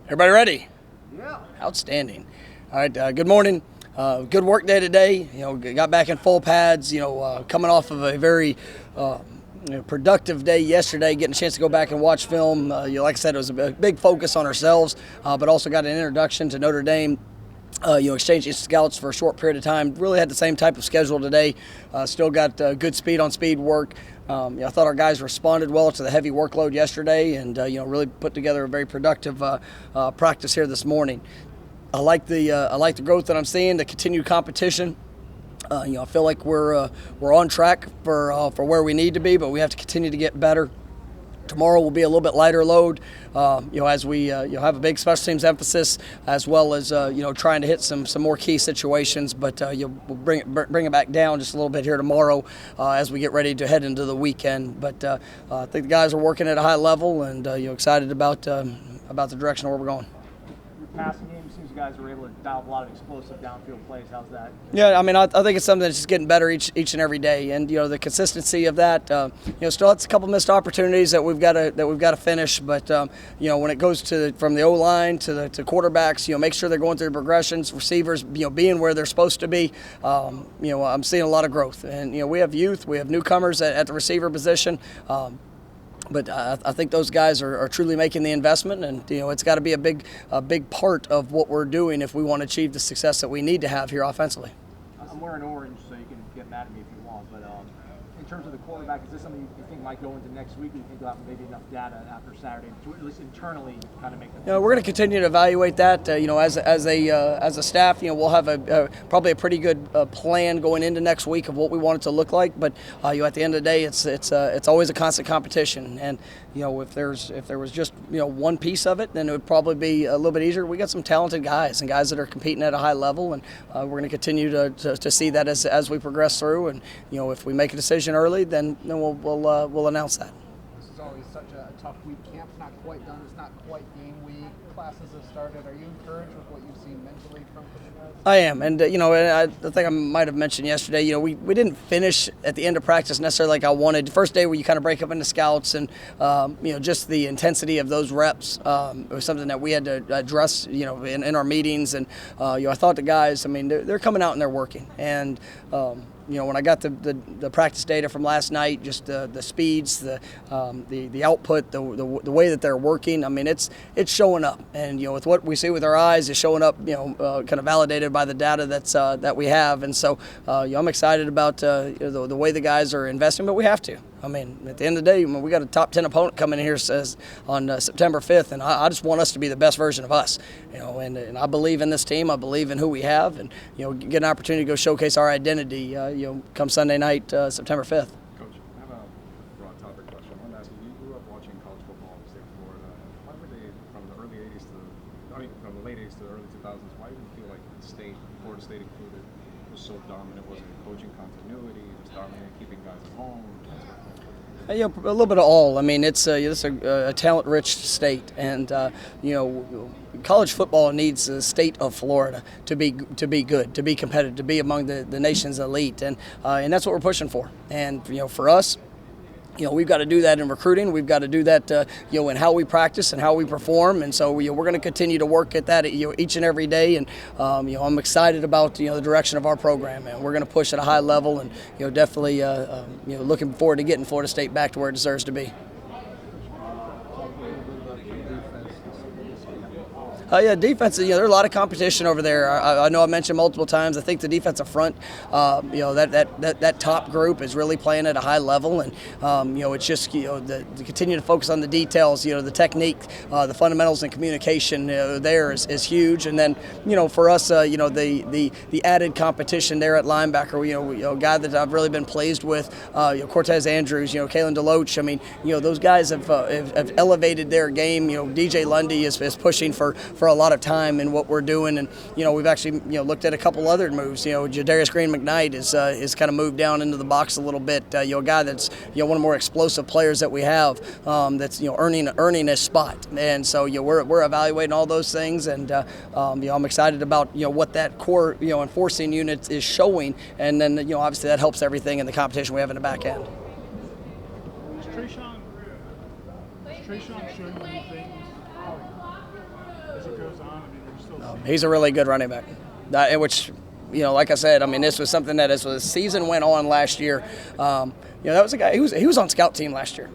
Everybody ready? Yeah. Outstanding. All right, good morning. Good work day today. Got back in full pads, coming off of a very productive day yesterday, getting a chance to go back and watch film. Like I said, it was a big focus on ourselves, but also got an introduction to Notre Dame. Exchanging scouts for a short period of time. Really had the same type of schedule today. Still got good speed on speed work. I thought our guys responded well to the heavy workload yesterday, and really put together a very productive practice here this morning. I like the growth that I'm seeing, the continued competition. I feel like we're on track for where we need to be, but we have to continue to get better. Tomorrow will be a little bit lighter load, as we have a big special teams emphasis, as well as trying to hit some more key situations. But we'll bring it back down just a little bit here tomorrow as we get ready to head into the weekend. But I think the guys are working at a high level, and excited about the direction where we're going. Passing game seems you guys were able to dial up a lot of explosive downfield plays. How's that? Yeah, I mean, I think it's something that's just getting better each and every day, and the consistency of that. Still it's a couple missed opportunities that we've got to finish, but when it goes from the O line to quarterbacks, make sure they're going through the progressions, receivers, being where they're supposed to be. I'm seeing a lot of growth, and we have youth, we have newcomers at the receiver position. But I think those guys are truly making the investment, and it's got to be a big part of what we're doing if we want to achieve the success that we need to have here offensively. I'm wearing orange, so you can get mad at me if you want. But in terms of the quarterback, is this something you think might go into next week? Or you think you'll have maybe enough data after Saturday to at least internally kind of make the? We're going to continue to evaluate that. As a staff, we'll have probably a pretty good plan going into next week of what we want it to look like. But at the end of the day, it's always a constant competition. And if there was just one piece of it, then it would probably be a little bit easier. We got some talented guys and guys that are competing at a high level, and we're going to continue to see that as we progress through. And if we make a decision early, then we'll announce that. This is always such a tough week. Camp's not quite done. It's not quite game week. Classes have started. Are you encouraged with what you've seen mentally from the guys? I am, and I think I might have mentioned yesterday. We didn't finish at the end of practice necessarily like I wanted. The first day where you kind of break up into scouts, and just the intensity of those reps was something that we had to address, in our meetings. And I thought the guys, they're coming out and they're working, and. When I got the practice data from last night, just the speeds, the output, the way that they're working, it's showing up. And with what we see with our eyes, it's showing up. Kind of validated by the data that we have. And so I'm excited about the way the guys are investing, but we have to. At the end of the day, we got a top 10 opponent coming in here on September 5th, and I just want us to be the best version of us. And I believe in this team. I believe in who we have, and get an opportunity to go showcase our identity. Come Sunday night, September 5th. Coach, I have a broad topic question. I want to ask you grew up watching college football in the state of Florida. Why were they, from the late 80s to the early 2000s, why do you feel like the state, Florida State included, was so dominant? Was it coaching continuity? Was dominant keeping guys at home? A little bit of all. It's a talent-rich state, and college football needs the state of Florida to be good, to be competitive, to be among the nation's elite, and that's what we're pushing for. And for us, we've got to do that in recruiting. We've got to do that, in how we practice and how we perform. And so we're going to continue to work at that, each and every day. And I'm excited about the direction of our program, and we're going to push at a high level. And definitely looking forward to getting Florida State back to where it deserves to be. Defense, there are a lot of competition over there. I know I mentioned multiple times. I think the defensive front, that top group is really playing at a high level, and it's just to continue to focus on the details. The technique, the fundamentals, and communication there is huge. And then for us, the added competition there at linebacker. A guy that I've really been pleased with, Cortez Andrews, Kalen DeLoach. Those guys have elevated their game. DJ Lundy is pushing for a lot of time in what we're doing, and we've actually looked at a couple other moves. Jadarius Green McKnight is kind of moved down into the box a little bit. A guy that's one of the more explosive players that we have, that's earning his spot. And so we're evaluating all those things, and I'm excited about what that core enforcing unit is showing, and then obviously that helps Trayshawn showing you things as it goes on? I mean, we're still He's a really good running back, which, like I said, I mean, this was something that as the season went on last year, that was a guy, he was on scout team last year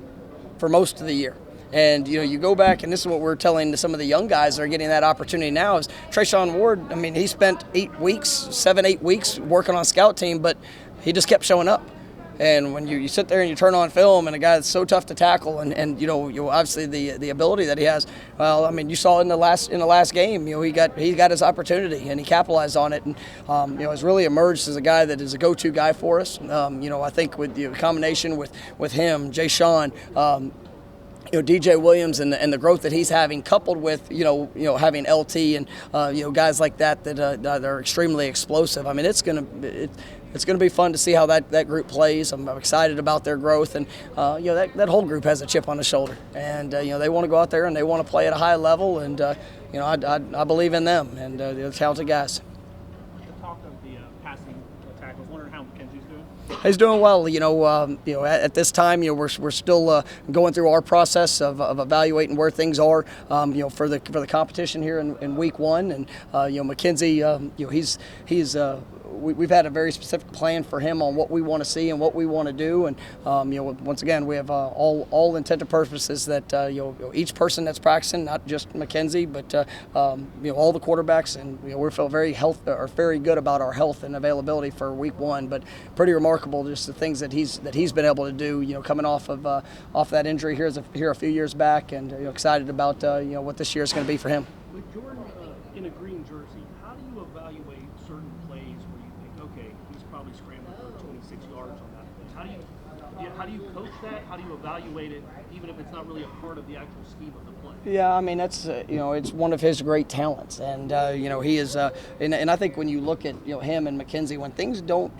for most of the year. And, you go back, and this is what we're telling some of the young guys that are getting that opportunity now is Trayshawn Ward, I mean, he spent 8 weeks working on scout team, but he just kept showing up. And when you sit there and you turn on film and a guy that's so tough to tackle and obviously the ability that he has, well, I mean, you saw in the last game, he got his opportunity and he capitalized on it and has really emerged as a guy that is a go-to guy for us. I think with the combination with him, Jay Sean, DJ Williams and the growth that he's having, coupled with having LT and guys like that are extremely explosive. I mean, it's gonna be fun to see how that group plays. I'm excited about their growth, and that whole group has a chip on the shoulder, and they want to go out there and they want to play at a high level, and I believe in them, and they're talented guys. The talk of the passing attack. I was wondering how McKenzie's doing. He's doing well. At this time, we're still going through our process of evaluating where things are, for the competition here in week 1. And McKenzie, we've had a very specific plan for him on what we want to see and what we want to do. And once again, we have all intent and purposes that each person that's practicing, not just McKenzie, but all the quarterbacks, and we feel very good about our health and availability for week 1. But pretty remarkable just the things that he's been able to do. Coming off that injury here a few years back, and excited about what this year is going to be for him. With Jordan in a green jersey, how do you evaluate certain plays where you think, okay, he's probably scrambling for 26 yards on that play? How do you coach that? How do you evaluate it, even if it's not really a part of the actual scheme of the play? Yeah, I mean, that's it's one of his great talents, and he is. And I think when you look at him and McKenzie, when things don't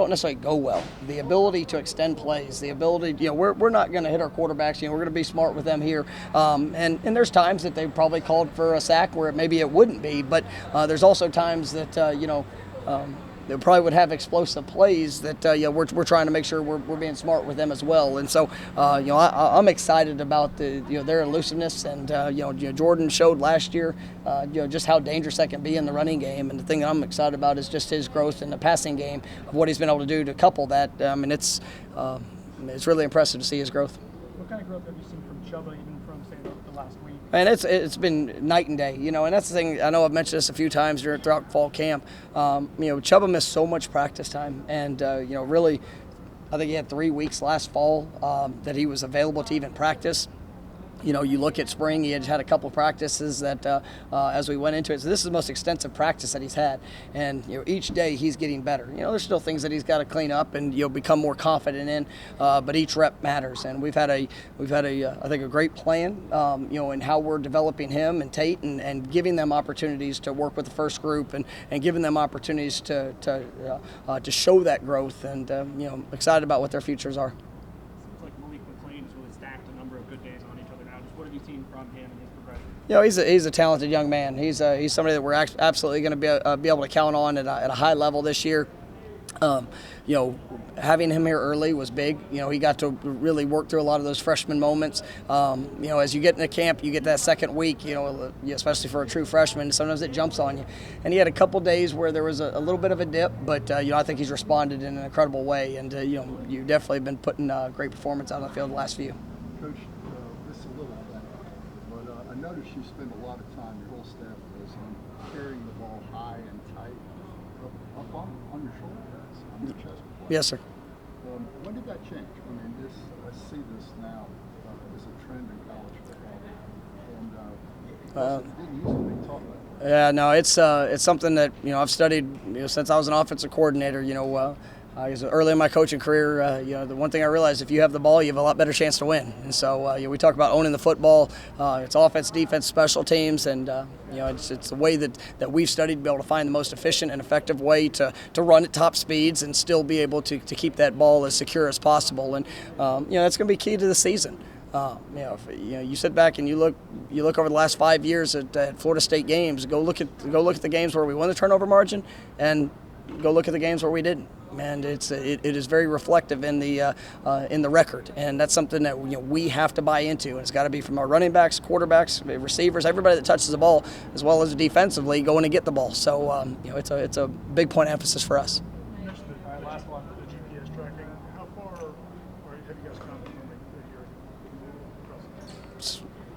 necessarily go well, the ability to extend plays, the ability, we're not going to hit our quarterbacks. We're going to be smart with them here. And there's times that they probably called for a sack where maybe it wouldn't be, but there's also times that they probably would have explosive plays that we're trying to make sure we're being smart with them as well. And so I'm excited about their elusiveness, and Jordan showed last year just how dangerous that can be in the running game. And the thing that I'm excited about is just his growth in the passing game of what he's been able to do to couple that. I mean, it's really impressive to see his growth. What kind of growth have you seen from Chuba, even from say the last week? And it's been night and day, and that's the thing. I know I've mentioned this a few times throughout fall camp. Chuba missed so much practice time, and really, I think he had 3 weeks last fall that he was available to even practice. You look at spring, he had a couple practices that as we went into it. So this is the most extensive practice that he's had. And, each day he's getting better. There's still things that he's got to clean up and, become more confident in. But each rep matters. And we've had I think, a great plan, in how we're developing him and Tate and giving them opportunities to work with the first group and giving them opportunities to show that growth. And, excited about what their futures are. What have you seen from him and his progression? He's a talented young man. He's somebody that we're absolutely going to be able to count on at a high level this year. Having him here early was big. He got to really work through a lot of those freshman moments. As you get into camp, you get that second week, especially for a true freshman, sometimes it jumps on you. And he had a couple days where there was a little bit of a dip, but, I think he's responded in an incredible way. And, you've definitely been putting great performance out on the field the last few. Coach, this is a little bit, but I noticed you spend a lot of time, your whole staff does, on carrying the ball high and tight up on your shoulder pads, on your chest. Yes, sir. When did that change? I mean, I see this now as a trend in college football, and it didn't used to be taught like that. Yeah, no, it's something that I've studied since I was an offensive coordinator. Early in my coaching career, the one thing I realized, if you have the ball, you have a lot better chance to win. And so we talk about owning the football. It's offense, defense, special teams, and it's the way that we've studied to be able to find the most efficient and effective way to run at top speeds and still be able to keep that ball as secure as possible. And that's going to be key to the season. You sit back and you look over the last 5 years at Florida State games. Go look at the games where we won the turnover margin, and go look at the games where we didn't. and it is very reflective in the record, and that's something that we have to buy into, and it's got to be from our running backs, quarterbacks, receivers, everybody that touches the ball, as well as defensively going to get the ball. So it's a big point of emphasis for us. All right, last one, the GPS tracking. How far have you guys come from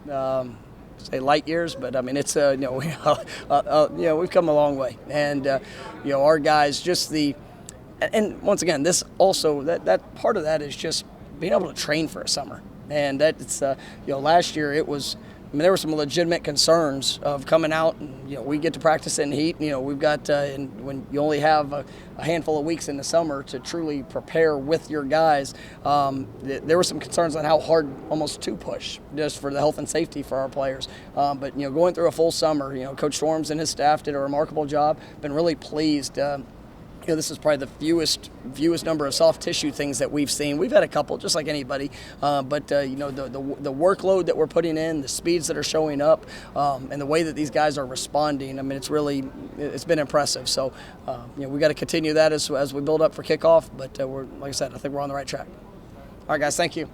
your Say light years, but I mean it's we've come a long way, and our guys just and once again this also that part of that is just being able to train for a summer, and that's last year it was. I mean, there were some legitimate concerns of coming out, and we get to practice in heat. We've got when you only have a handful of weeks in the summer to truly prepare with your guys. There were some concerns on how hard almost to push, just for the health and safety for our players. But going through a full summer, Coach Storms and his staff did a remarkable job. Been really pleased. This is probably the fewest number of soft tissue things that we've seen. We've had a couple, just like anybody, but the workload that we're putting in, the speeds that are showing up, and the way that these guys are responding. I mean, it's been impressive. So, we got to continue that as we build up for kickoff. But like I said, I think we're on the right track. All right, guys, thank you.